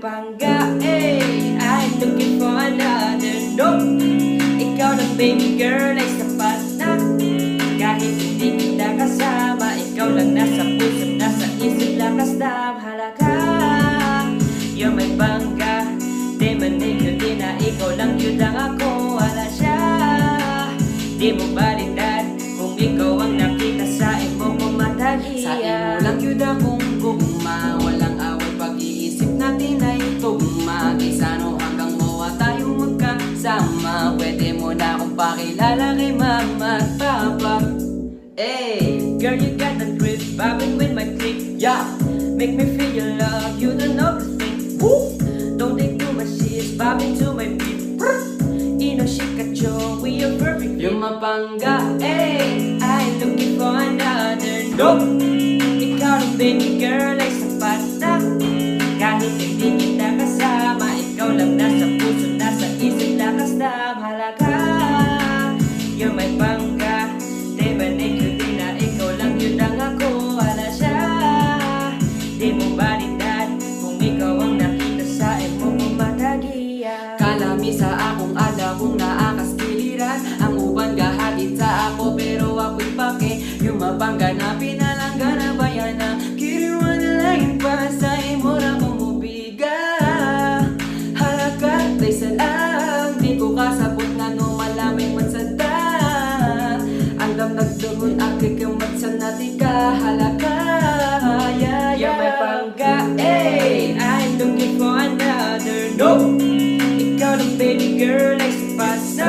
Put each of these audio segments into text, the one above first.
pangga, I'm looking for another. Nope, ikaw ng baby girl ay sapat na. Kahit hindi kita kasama, ikaw lang nasa puso, nasa isip, lakas na mahalaga. You're my bangga, di manig yun din na ikaw lang yun ang ako. Wala siya, di mo baliktad kung ikaw ang nakita sa imo kong matagiya. Sa imo lang yun akong gugma, walang awal pag-iisip natin ay tugma. Kisano hanggang mawa tayo magkasama. Pwede mo na akong pakilala kay mama at papa. Hey, girl, you got the grip, vibing with my click. Yeah, Make me feel your love, you don't know the thing. Woo! Don't take too much shit, vibing to my beat. Inoshikacho, we are perfect. yung mapangga, I'm looking for another. Nope, ikaw ng baby girl ay sapat na. Kahit hindi kita kasama, ikaw lang nasa puso, nasa isip, lakas na mahalaga. You're my bangga, di manig yun din na ikaw lang yun ang ako. Wala siya, di mo baliktad kung ikaw ang nakita sa imo kong matagiya. kalami sa akong ala kung naakas kiliran. Ang uban gahatid sa ako pero ako'y pake. Yung mabangga na pinalangga na bayana. Kiriwan na lang pa sa imo na kumubiga. Halakat ay salang, di ko kasabot nga no malamay man sa da. Ang damnag doon akay kamat sa natika. Halaka, yeah, You're my yeah. bangga, I'm looking for another. Nope, ikaw ng baby girl ay sapat na.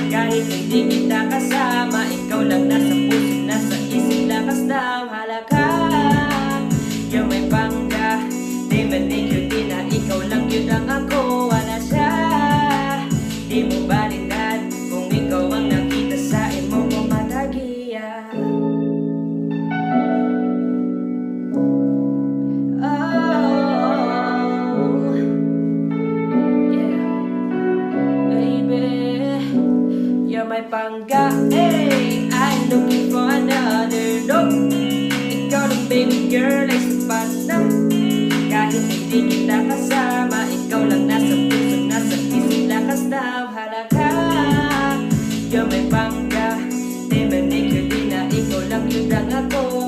Kahit hindi kita kasama, ikaw lang nasa puso, nasa isip, lakas na mahalaga. You're my bangga, di manig yun din na ikaw lang yun ang ako. Wala siya, di mo baliktad kung ikaw ang nakita sa imo kong matagiya. You're my pangga, I'm looking for another. Nope, ikaw ng baby girl ay sapat na. Kahit hindi kita kasama, ikaw lang nasa puso, nasa isip, lakas na mahalaga. You're my pangga, di manig yun din na ikaw lang yun ang ako.